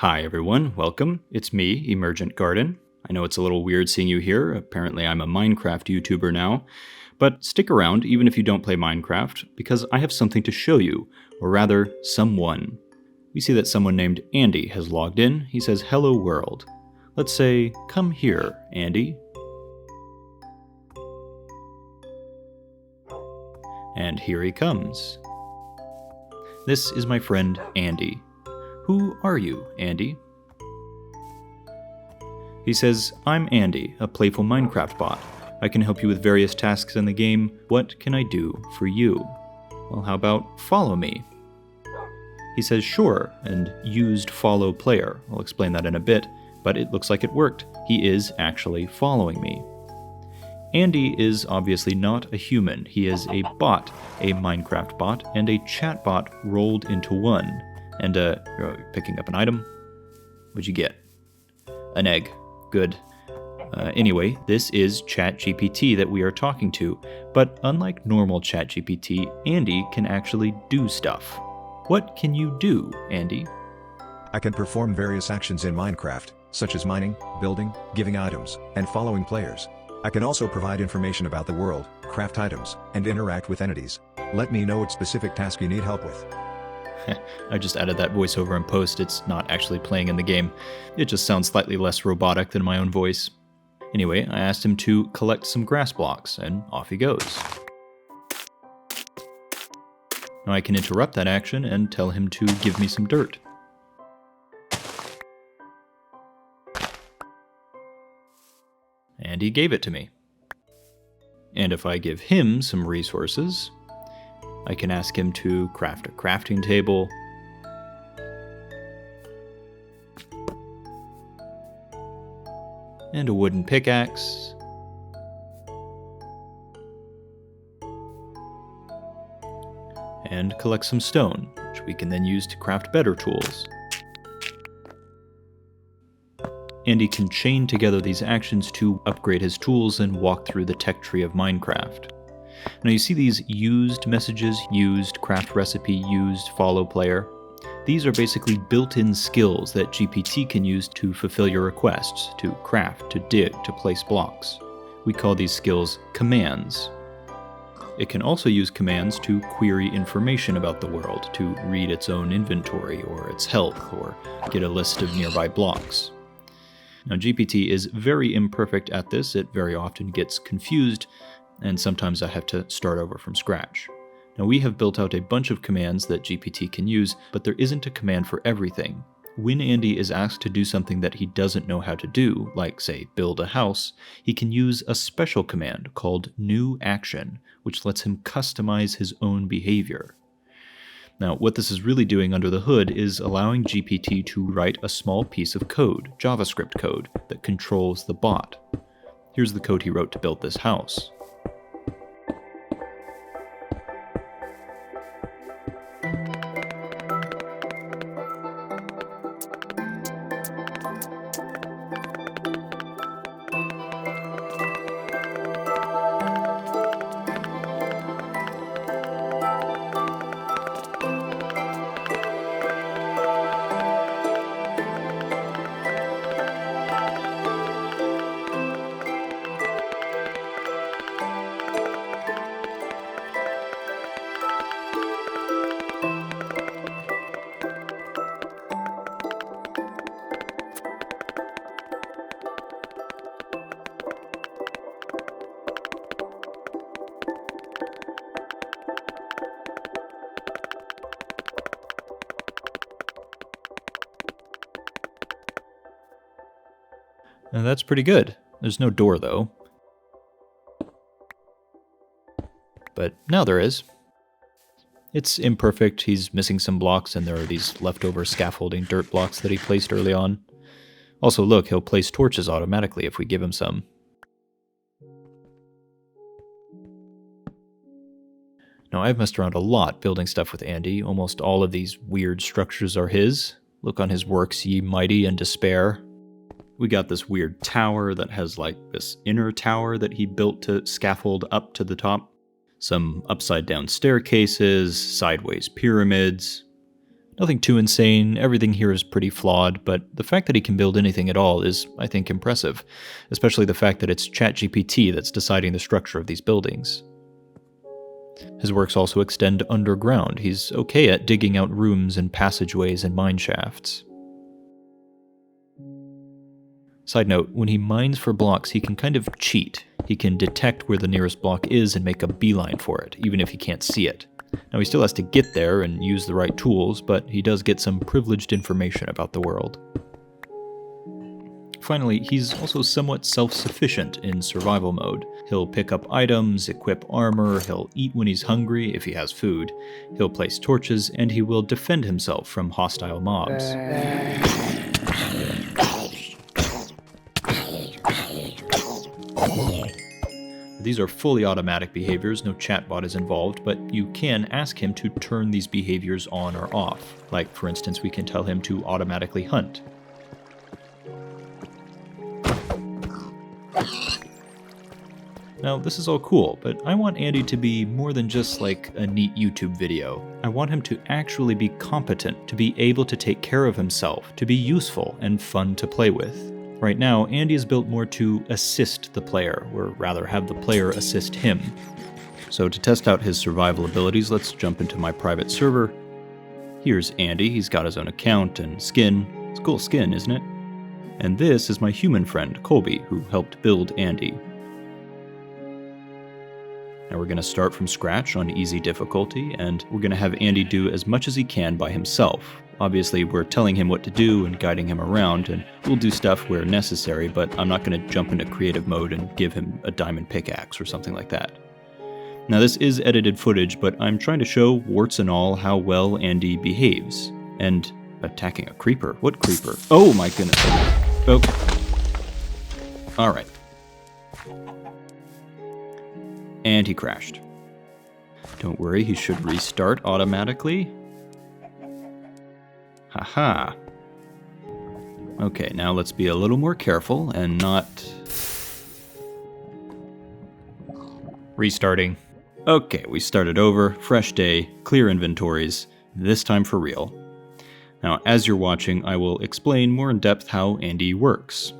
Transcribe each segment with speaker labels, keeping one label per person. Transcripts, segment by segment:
Speaker 1: Hi everyone, welcome. It's me, Emergent Garden. I know it's a little weird seeing you here. Apparently I'm a Minecraft YouTuber now. But stick around, even if you don't play Minecraft, because I have something to show you, or rather, someone. We see that someone named Andy has logged in. He says, "Hello world." Let's say, "Come here, Andy." And here he comes. This is my friend Andy. Who are you, Andy? He says, "I'm Andy, a playful Minecraft bot. I can help you with various tasks in the game. What can I do for you?" Well, how about follow me? He says, "Sure," and used follow player. I'll explain that in a bit, but it looks like it worked. He is actually following me. Andy is obviously not a human. He is a bot, a Minecraft bot, and a chat bot rolled into one. And, you're picking up an item? What'd you get? An egg. Good. Anyway, this is ChatGPT that we are talking to, but unlike normal ChatGPT, Andy can actually do stuff. What can you do, Andy?
Speaker 2: I can perform various actions in Minecraft, such as mining, building, giving items, and following players. I can also provide information about the world, craft items, and interact with entities. Let me know what specific task you need help with.
Speaker 1: I just added that voiceover in post. It's not actually playing in the game. It just sounds slightly less robotic than my own voice. Anyway, I asked him to collect some grass blocks, and off he goes. Now I can interrupt that action and tell him to give me some dirt. And he gave it to me. And if I give him some resources, I can ask him to craft a crafting table, and a wooden pickaxe, and collect some stone, which we can then use to craft better tools. Andy can chain together these actions to upgrade his tools and walk through the tech tree of Minecraft. Now you see these used messages, used craft recipe, used follow player. These are basically built-in skills that GPT can use to fulfill your requests, to craft, to dig, to place blocks. We call these skills commands. It can also use commands to query information about the world, to read its own inventory or its health, or get a list of nearby blocks. Now GPT is very imperfect at this. It very often gets confused, and sometimes I have to start over from scratch. Now we have built out a bunch of commands that GPT can use, but there isn't a command for everything. When Andy is asked to do something that he doesn't know how to do, like say build a house, he can use a special command called new action, which lets him customize his own behavior. Now, what this is really doing under the hood is allowing GPT to write a small piece of code, JavaScript code, that controls the bot. Here's the code he wrote to build this house. And that's pretty good. There's no door, though. But now there is. It's imperfect. He's missing some blocks, and there are these leftover scaffolding dirt blocks that he placed early on. Also, look, he'll place torches automatically if we give him some. Now, I've messed around a lot building stuff with Andy. Almost all of these weird structures are his. Look on his works, ye mighty and despair. We got this weird tower that has like this inner tower that he built to scaffold up to the top. Some upside down staircases, sideways pyramids. Nothing too insane, everything here is pretty flawed, but the fact that he can build anything at all is, I think, impressive, especially the fact that it's ChatGPT that's deciding the structure of these buildings. His works also extend underground. He's okay at digging out rooms and passageways and mine shafts. Side note, when he mines for blocks, he can kind of cheat. He can detect where the nearest block is and make a beeline for it, even if he can't see it. Now, he still has to get there and use the right tools, but he does get some privileged information about the world. Finally, he's also somewhat self-sufficient in survival mode. He'll pick up items, equip armor, he'll eat when he's hungry if he has food, he'll place torches, and he will defend himself from hostile mobs. These are fully automatic behaviors, no chatbot is involved, but you can ask him to turn these behaviors on or off. Like, for instance, we can tell him to automatically hunt. Now, this is all cool, but I want Andy to be more than just like a neat YouTube video. I want him to actually be competent, to be able to take care of himself, to be useful and fun to play with. Right now, Andy is built more to assist the player, or rather have the player assist him. So to test out his survival abilities, let's jump into my private server. Here's Andy, he's got his own account and skin. It's a cool skin, isn't it? And this is my human friend, Colby, who helped build Andy. Now we're going to start from scratch on easy difficulty, and we're going to have Andy do as much as he can by himself. Obviously, we're telling him what to do and guiding him around, and we'll do stuff where necessary, but I'm not going to jump into creative mode and give him a diamond pickaxe or something like that. Now this is edited footage, but I'm trying to show, warts and all, how well Andy behaves. And attacking a creeper? What creeper? Oh my goodness. Okay. Alright. And he crashed. Don't worry, he should restart automatically. Haha. Okay, now let's be a little more careful and not... Restarting. Okay, we started over, fresh day, clear inventories, this time for real. Now, as you're watching, I will explain more in depth how Andy works.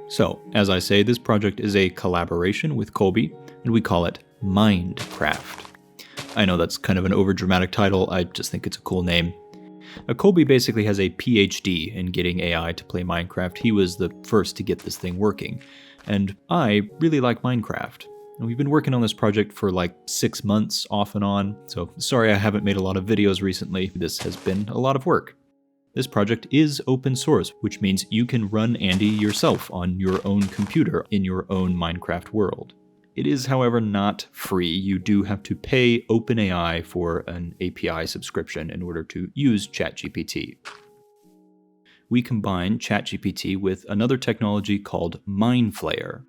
Speaker 1: So, as I say, this project is a collaboration with Colby, and we call it Mindcraft. I know that's kind of an overdramatic title, I just think it's a cool name. Colby basically has a PhD in getting AI to play Minecraft. He was the first to get this thing working. And I really like Minecraft. And we've been working on this project for like 6 months off and on, so sorry I haven't made a lot of videos recently. This has been a lot of work. This project is open source, which means you can run Andy yourself on your own computer in your own Minecraft world. It is, however, not free. You do have to pay OpenAI for an API subscription in order to use ChatGPT. We combine ChatGPT with another technology called mineflayer.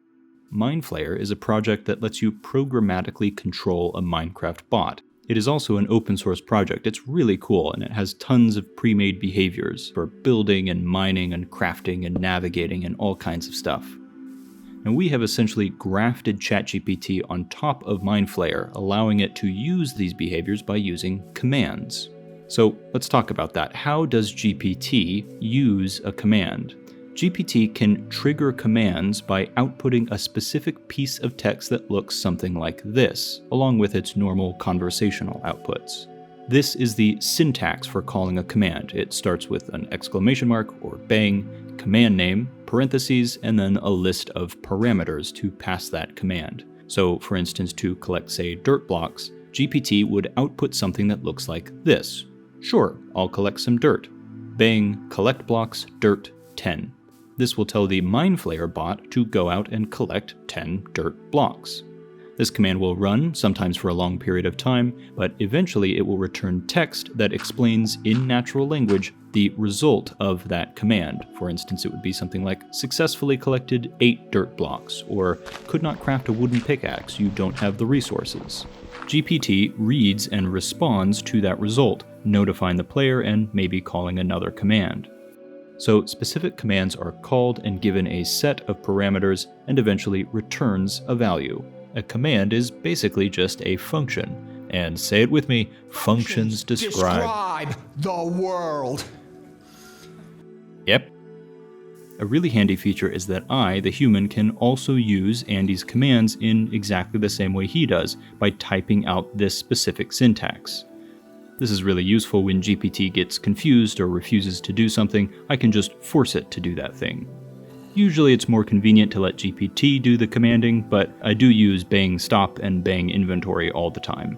Speaker 1: Mineflayer is a project that lets you programmatically control a Minecraft bot. It is also an open source project. It's really cool, and it has tons of pre-made behaviors for building and mining and crafting and navigating and all kinds of stuff. And we have essentially grafted ChatGPT on top of mineflayer, allowing it to use these behaviors by using commands. So let's talk about that. How does GPT use a command? GPT can trigger commands by outputting a specific piece of text that looks something like this, along with its normal conversational outputs. This is the syntax for calling a command. It starts with an exclamation mark or bang, command name, parentheses, and then a list of parameters to pass that command. So, for instance, to collect, say, dirt blocks, GPT would output something that looks like this. Sure, I'll collect some dirt. Bang, collect blocks, dirt, 10. This will tell the mineflayer bot to go out and collect 10 dirt blocks. This command will run, sometimes for a long period of time, but eventually it will return text that explains in natural language the result of that command. For instance, it would be something like, successfully collected 8 dirt blocks, or could not craft a wooden pickaxe, you don't have the resources. GPT reads and responds to that result, notifying the player and maybe calling another command. So specific commands are called and given a set of parameters and eventually returns a value. A command is basically just a function, And say it with me, functions describe
Speaker 3: the world.
Speaker 1: Yep. A really handy feature is that I, the human, can also use Andy's commands in exactly the same way he does, by typing out this specific syntax. This is really useful when GPT gets confused or refuses to do something. I can just force it to do that thing. Usually it's more convenient to let GPT do the commanding, but I do use bang stop and bang inventory all the time.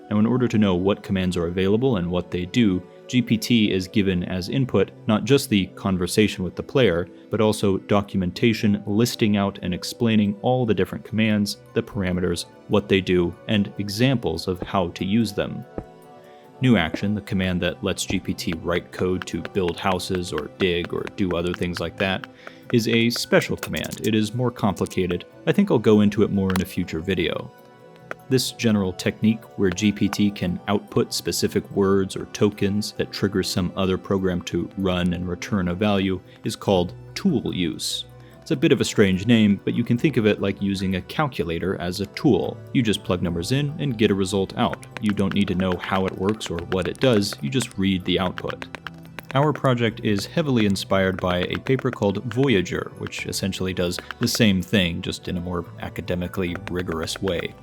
Speaker 1: Now, in order to know what commands are available and what they do, GPT is given as input not just the conversation with the player, but also documentation listing out and explaining all the different commands, the parameters, what they do, and examples of how to use them. New action, the command that lets GPT write code to build houses or dig or do other things like that, is a special command. It is more complicated. I think I'll go into it more in a future video. This general technique, where GPT can output specific words or tokens that trigger some other program to run and return a value, is called tool use. It's a bit of a strange name, but you can think of it like using a calculator as a tool. You just plug numbers in and get a result out. You don't need to know how it works or what it does, you just read the output. Our project is heavily inspired by a paper called Voyager, which essentially does the same thing, just in a more academically rigorous way.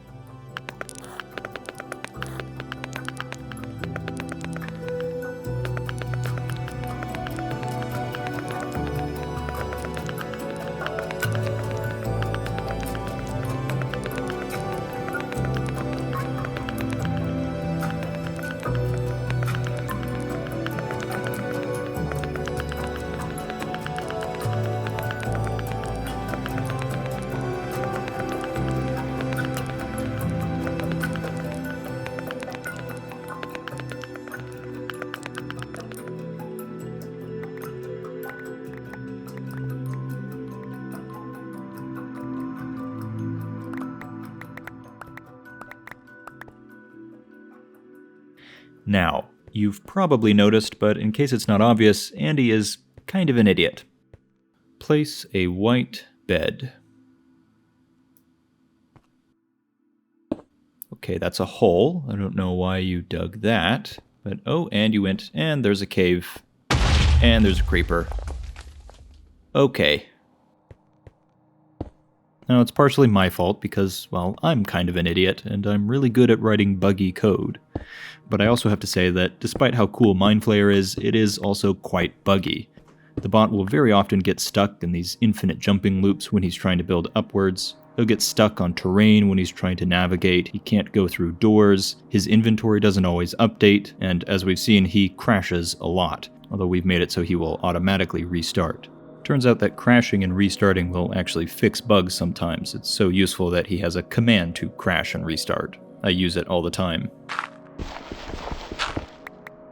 Speaker 1: Now, you've probably noticed, but in case it's not obvious, Andy is kind of an idiot. Place a white bed. Okay, that's a hole. I don't know why you dug that, but oh, and you went, and there's a cave, and there's a creeper. Okay. Now, it's partially my fault because, well, I'm kind of an idiot, and I'm really good at writing buggy code. But I also have to say that despite how cool mineflayer is, it is also quite buggy. The bot will very often get stuck in these infinite jumping loops when he's trying to build upwards. He'll get stuck on terrain when he's trying to navigate. He can't go through doors. His inventory doesn't always update, and as we've seen, he crashes a lot, although we've made it so he will automatically restart. Turns out that crashing and restarting will actually fix bugs sometimes. It's so useful that he has a command to crash and restart. I use it all the time.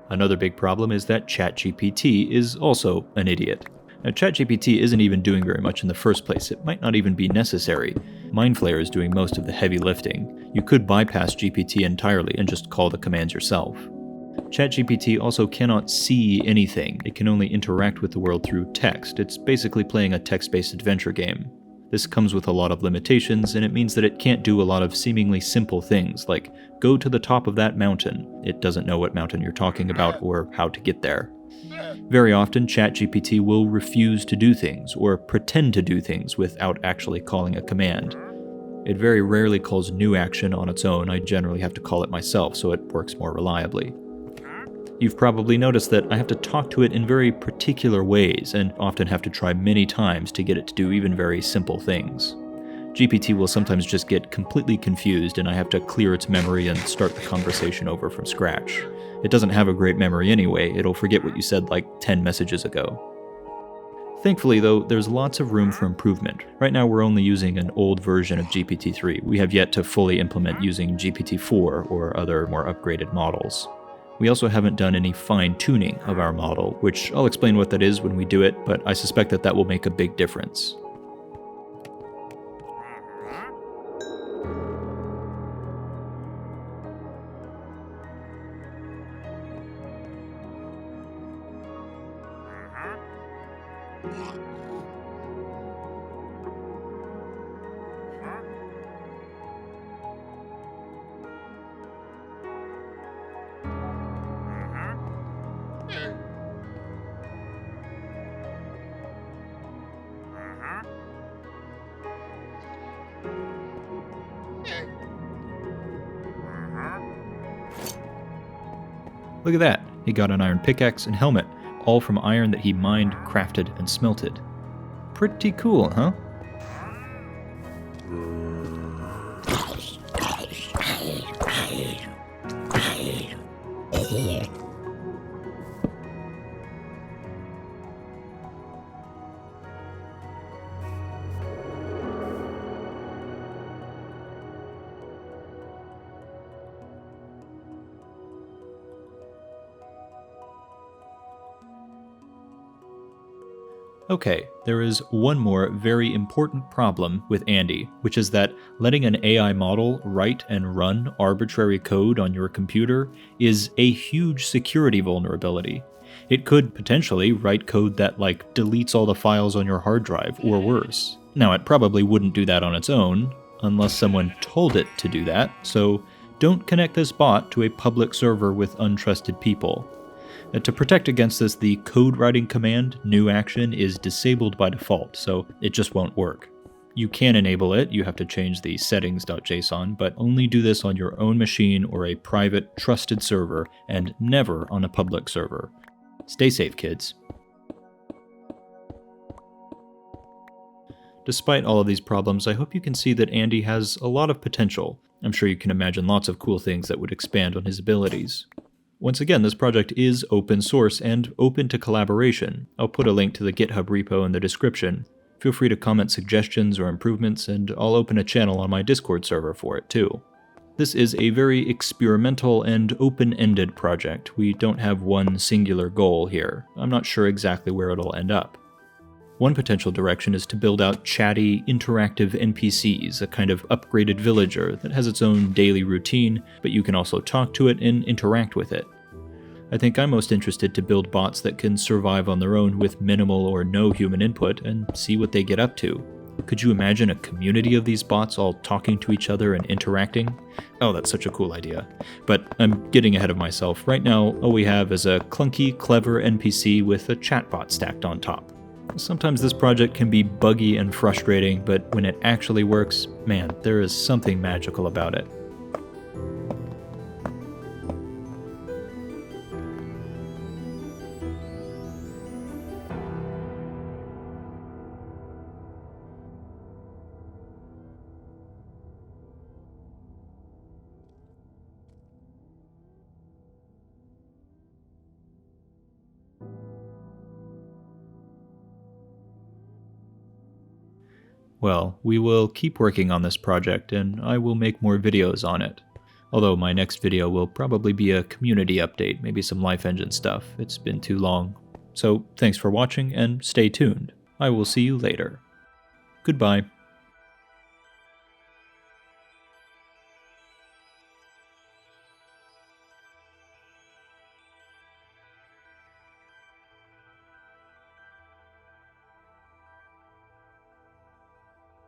Speaker 1: Another big problem is that ChatGPT is also an idiot. Now, ChatGPT isn't even doing very much in the first place. It might not even be necessary. Mindflayer is doing most of the heavy lifting. You could bypass GPT entirely and just call the commands yourself. ChatGPT also cannot see anything. It can only interact with the world through text. It's basically playing a text-based adventure game. This comes with a lot of limitations, and it means that it can't do a lot of seemingly simple things, like go to the top of that mountain. It doesn't know what mountain you're talking about or how to get there. Very often, ChatGPT will refuse to do things, or pretend to do things without actually calling a command. It very rarely calls new action on its own. I generally have to call it myself, so it works more reliably. You've probably noticed that I have to talk to it in very particular ways, and often have to try many times to get it to do even very simple things. GPT will sometimes just get completely confused, and I have to clear its memory and start the conversation over from scratch. It doesn't have a great memory anyway. It'll forget what you said like 10 messages ago. Thankfully, though, there's lots of room for improvement. Right now we're only using an old version of GPT-3. We have yet to fully implement using GPT-4 or other more upgraded models. We also haven't done any fine-tuning of our model, which I'll explain what that is when we do it, but I suspect that will make a big difference. Look at that, he got an iron pickaxe and helmet, all from iron that he mined, crafted, and smelted. Pretty cool, huh? Okay, there is one more very important problem with Andy, which is that letting an AI model write and run arbitrary code on your computer is a huge security vulnerability. It could potentially write code that, deletes all the files on your hard drive, or worse. Now, it probably wouldn't do that on its own, unless someone told it to do that, so don't connect this bot to a public server with untrusted people. To protect against this, the code writing command, new action, is disabled by default, so it just won't work. You can enable it, you have to change the settings.json, but only do this on your own machine or a private, trusted server, and never on a public server. Stay safe, kids. Despite all of these problems, I hope you can see that Andy has a lot of potential. I'm sure you can imagine lots of cool things that would expand on his abilities. Once again, this project is open source and open to collaboration. I'll put a link to the GitHub repo in the description. Feel free to comment suggestions or improvements, and I'll open a channel on my Discord server for it too. This is a very experimental and open-ended project. We don't have one singular goal here. I'm not sure exactly where it'll end up. One potential direction is to build out chatty, interactive NPCs, a kind of upgraded villager that has its own daily routine, but you can also talk to it and interact with it. I think I'm most interested to build bots that can survive on their own with minimal or no human input and see what they get up to. Could you imagine a community of these bots all talking to each other and interacting? Oh, that's such a cool idea. But I'm getting ahead of myself. Right now, all we have is a clunky, clever NPC with a chatbot stacked on top. Sometimes this project can be buggy and frustrating, but when it actually works, man, there is something magical about it. Well, we will keep working on this project, and I will make more videos on it. Although my next video will probably be a community update, maybe some Life Engine stuff. It's been too long. So thanks for watching, and stay tuned. I will see you later. Goodbye.